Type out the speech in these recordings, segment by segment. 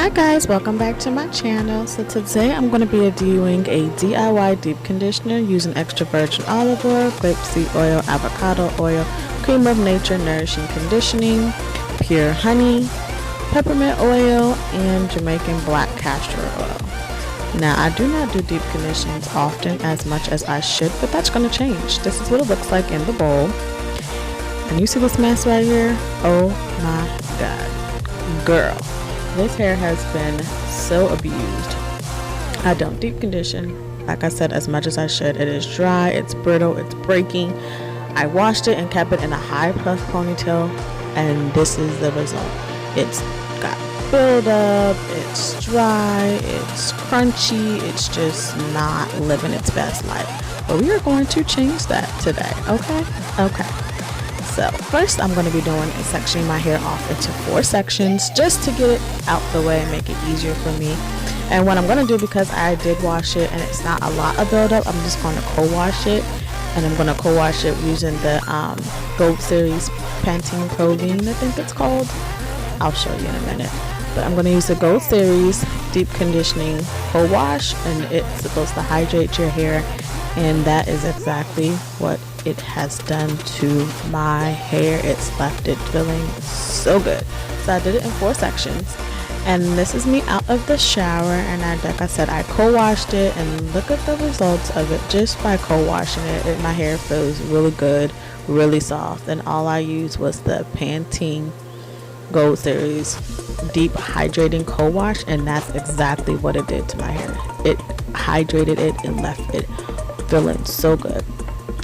Hi guys, welcome back to my channel. So today I'm going to be doing a DIY deep conditioner using extra virgin olive oil, grapeseed oil, avocado oil, cream of nature nourishing conditioning, pure honey, peppermint oil, and Jamaican black castor oil. Now I do not do deep conditionings often as much as I should, but that's going to change. This is what it looks like in the bowl. And you see this mess right here? Oh my god. Girl. This hair has been so abused. I don't deep condition, like I said, as much as I should. It is dry, it's brittle, it's breaking. I washed it and kept it in a high puff ponytail, and this is the result. It's got buildup, it's dry, it's crunchy, it's just not living its best life. But we are going to change that today, okay? So first I'm going to be doing is sectioning my hair off into 4 sections just to get it out the way and make it easier for me. And what I'm going to do, because I did wash it and it's not a lot of buildup, I'm just going to co-wash it. And I'm going to co-wash it using the Gold Series Pantene Pro-Lean, I think it's called. I'll show you in a minute. But I'm going to use the Gold Series Deep Conditioning Co-Wash, and it's supposed to hydrate your hair. And that is exactly what it has done to my hair. It's left it feeling so good. So I did it in 4 sections, and this is me out of the shower, and like I said, I co-washed it, and look at the results of it just by co-washing it. My hair feels really good, really soft, and all I used was the Pantene Gold Series Deep Hydrating Co-Wash, and that's exactly what it did to my hair. It hydrated it and left it feeling so good.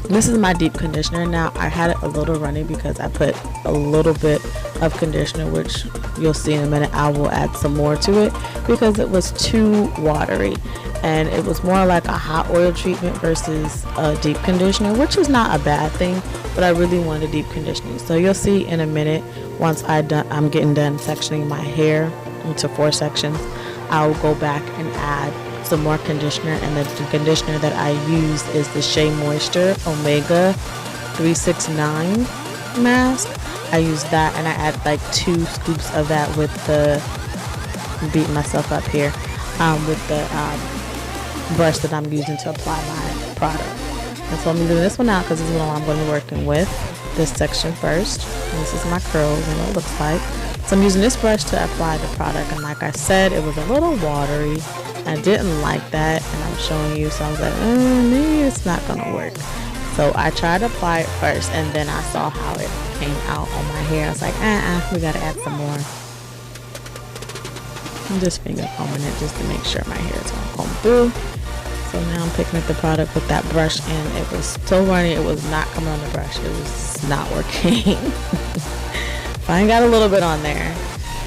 This is my deep conditioner. Now I had it a little runny because I put a little bit of conditioner, which you'll see in a minute. I will add some more to it because it was too watery, and it was more like a hot oil treatment versus a deep conditioner, which is not a bad thing, but I really wanted a deep conditioning. So you'll see in a minute, once I'm getting done sectioning my hair into 4 sections, I'll go back and add some more conditioner, and the conditioner that I use is the Shea Moisture Omega 369 mask. I use that, and I add like 2 scoops of that with the, beating myself up here, with the brush that I'm using to apply my product. And so I'm using this one out because this is what I'm going to be working with. This section first, and this is my curls and what it looks like. So I'm using this brush to apply the product, and like I said, it was a little watery. I didn't like that, and I'm showing you, so I was like, maybe it's not gonna work. So I tried to apply it first, and then I saw how it came out on my hair. I was like, we gotta add some more. I'm just finger combing it just to make sure my hair is gonna comb through. So now I'm picking up the product with that brush, and it was so runny, it was not coming on the brush. It was not working. I got a little bit on there,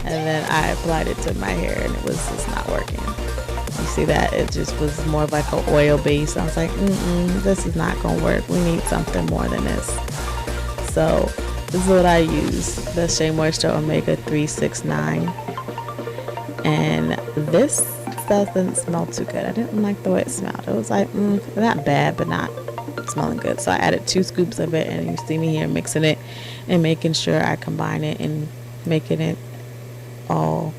and then I applied it to my hair, and it was just not working. You see that? It just was more like an oil base. I was like, this is not gonna work. We need something more than this. So this is what I use, the Shea Moisture Omega 369, and this doesn't smell too good. I didn't like the way it smelled. It was like, not bad, but not smelling good. So I added 2 scoops of it, and you see me here mixing it and making sure I combine it and making it all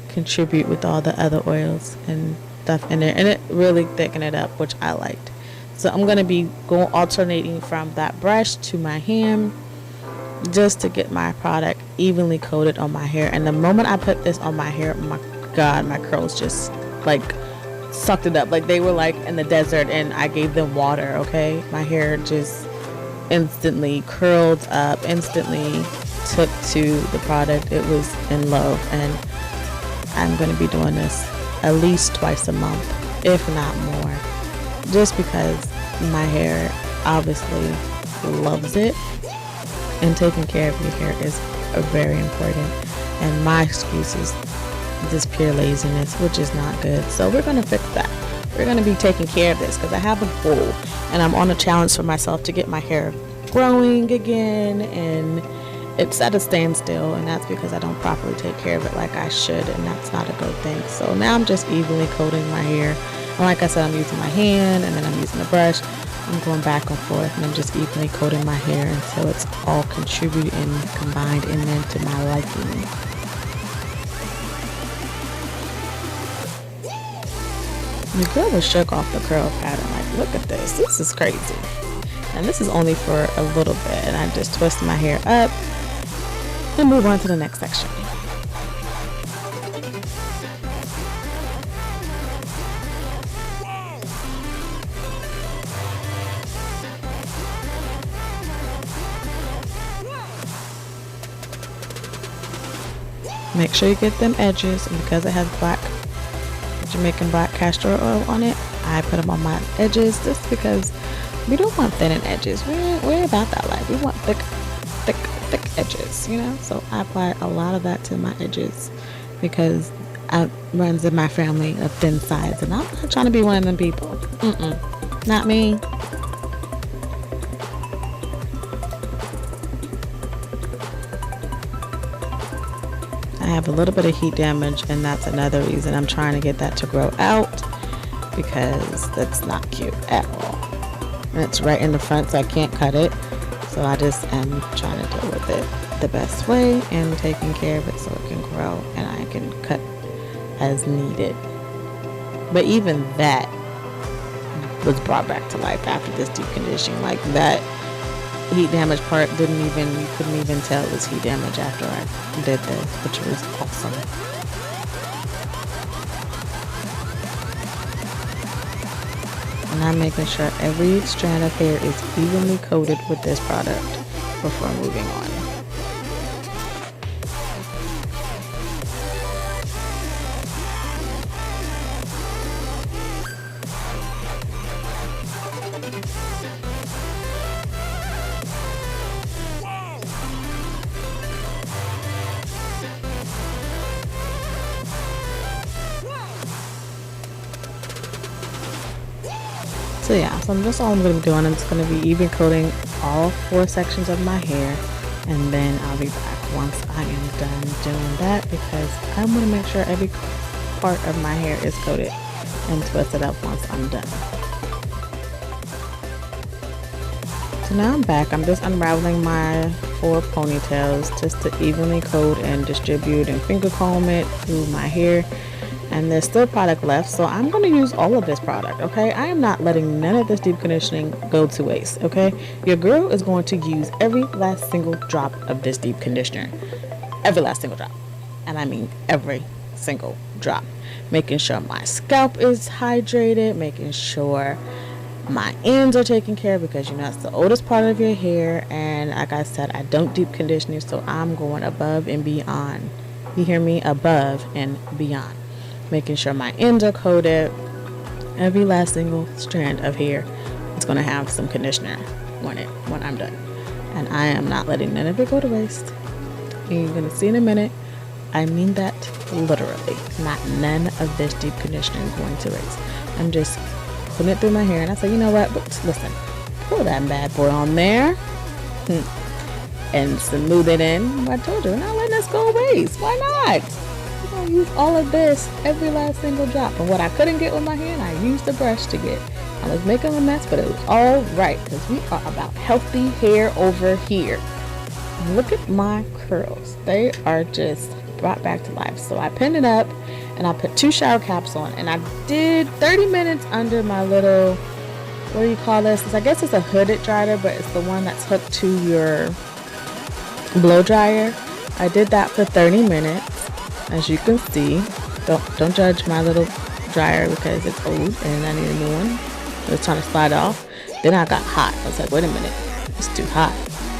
contribute with all the other oils and stuff in there, and it really thickened it up, which I liked. So I'm going to be alternating from that brush to my hand just to get my product evenly coated on my hair. And the moment I put this on my hair, oh my god, my curls just like sucked it up like they were like in the desert, and I gave them water. Okay, my hair just instantly curled up, instantly took to the product. It was in love, and I'm going to be doing this at least twice a month, if not more, just because my hair obviously loves it, and taking care of your hair is very important. And my excuse is just pure laziness, which is not good. So we're going to fix that. We're going to be taking care of this because I have a goal, and I'm on a challenge for myself to get my hair growing again, and it's at a standstill, and that's because I don't properly take care of it like I should, and that's not a good thing. So now I'm just evenly coating my hair, and like I said, I'm using my hand, and then I'm using the brush. I'm going back and forth, and I'm just evenly coating my hair until it's all contributed and combined and into my liking. The girl was shook off the curl pattern. Like, look at this. This is crazy. And this is only for a little bit. And I just twist my hair up and move on to the next section. Make sure you get them edges, and because it has black Jamaican black castor oil on it, I put them on my edges just because we don't want thin edges. We're about that life. We want thick edges, you know? So I apply a lot of that to my edges because it runs in my family of thin sides, and I'm not trying to be one of them people. Not me. I have a little bit of heat damage, and that's another reason I'm trying to get that to grow out, because that's not cute at all. And it's right in the front, so I can't cut it. So I just am trying to deal with it the best way and taking care of it so it can grow and I can cut as needed. But even that was brought back to life after this deep conditioning. Like, that heat damage part you couldn't even tell it was heat damage after I did this, which was awesome. And I'm making sure every strand of hair is evenly coated with this product before moving on. So yeah, so that's all I'm going to be doing. I'm just going to be even coating all 4 sections of my hair, and then I'll be back once I am done doing that, because I'm going to make sure every part of my hair is coated and twisted up once I'm done. So now I'm back. I'm just unraveling my 4 ponytails just to evenly coat and distribute and finger comb it through my hair. And there's still product left, so I'm going to use all of this product, okay? I am not letting none of this deep conditioning go to waste, okay? Your girl is going to use every last single drop of this deep conditioner. Every last single drop. And I mean every single drop. Making sure my scalp is hydrated, making sure my ends are taken care of, because you know that's the oldest part of your hair. And like I said, I don't deep condition you, so I'm going above and beyond. You hear me? Above and beyond. Making sure my ends are coated. Every last single strand of hair is going to have some conditioner on it when I'm done. And I am not letting none of it go to waste. You're going to see in a minute. I mean that literally. Not none of this deep conditioner is going to waste. I'm just putting it through my hair, and I say, you know what? Listen, pour that bad boy on there. And smooth it in. I told you, we're not letting this go waste. Why not? I use all of this, every last single drop. And what I couldn't get with my hand, I used the brush to get. I was making a mess, but it was all right, because we are about healthy hair over here. Look at my curls. They are just brought back to life. So I pinned it up, and I put 2 shower caps on, and I did 30 minutes under my little, what do you call this? I guess it's a hooded dryer, but it's the one that's hooked to your blow dryer. I did that for 30 minutes. As you can see, don't judge my little dryer because it's old and I need a new one. I was trying to slide off. Then I got hot. I was like, wait a minute, it's too hot.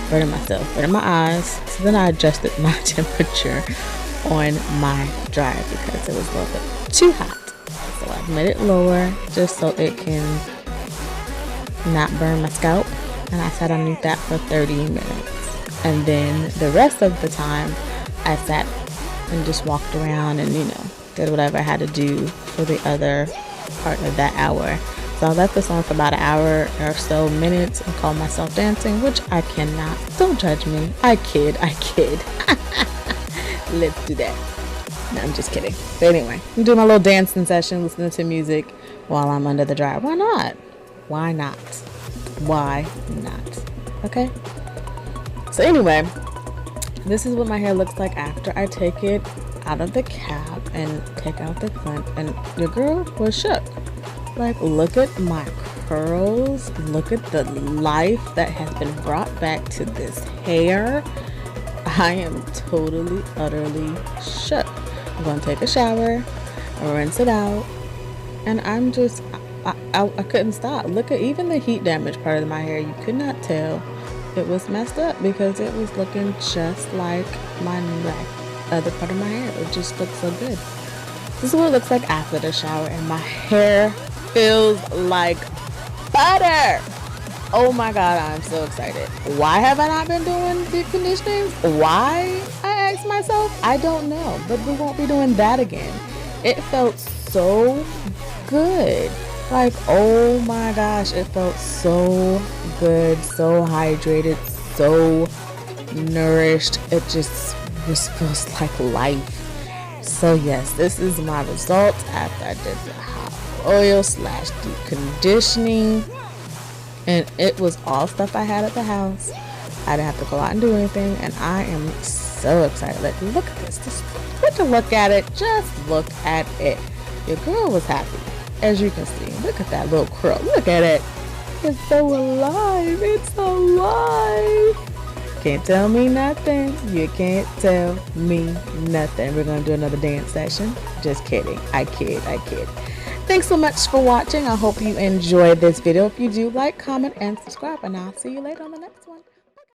Burning myself, burning my eyes. So then I adjusted my temperature on my dryer because it was a little bit too hot. So I made it lower just so it can not burn my scalp. And I sat underneath that for 30 minutes. And then the rest of the time I sat and just walked around and, did whatever I had to do for the other part of that hour. So I left this on for about an hour or so minutes and called myself dancing, which I cannot. Don't judge me. I kid. Let's do that. No, I'm just kidding. But anyway, I'm doing my little dancing session, listening to music while I'm under the dryer. Why not? Why not? Why not? Okay? So anyway, this is what my hair looks like after I take it out of the cap and take out the clip. And your girl was shook. Like, look at my curls. Look at the life that has been brought back to this hair. I am totally, utterly shook. I'm going to take a shower, rinse it out, and I'm just, I couldn't stop. Look at even the heat damage part of my hair. You could not tell it was messed up because it was looking just like my other part of my hair. It just looks so good. This is what it looks like after the shower, and my hair feels like butter. Oh my god, I'm so excited. Why have I not been doing deep conditioning? Why? I ask myself. I don't know, but we won't be doing that again. It felt so good. Like, oh my gosh, it felt so good, so hydrated, so nourished. It just feels like life. So yes, this is my results after I did the hot oil / deep conditioning, and it was all stuff I had at the house. I didn't have to go out and do anything, and I am so excited. Like, look at this. Just look at it. Just look at it. Your girl was happy, as you can see. Look at that little curl. Look at it. It's so alive. It's alive. Can't tell me nothing. You can't tell me nothing. We're going to do another dance session. Just kidding. I kid. Thanks so much for watching. I hope you enjoyed this video. If you do, like, comment, and subscribe. And I'll see you later on the next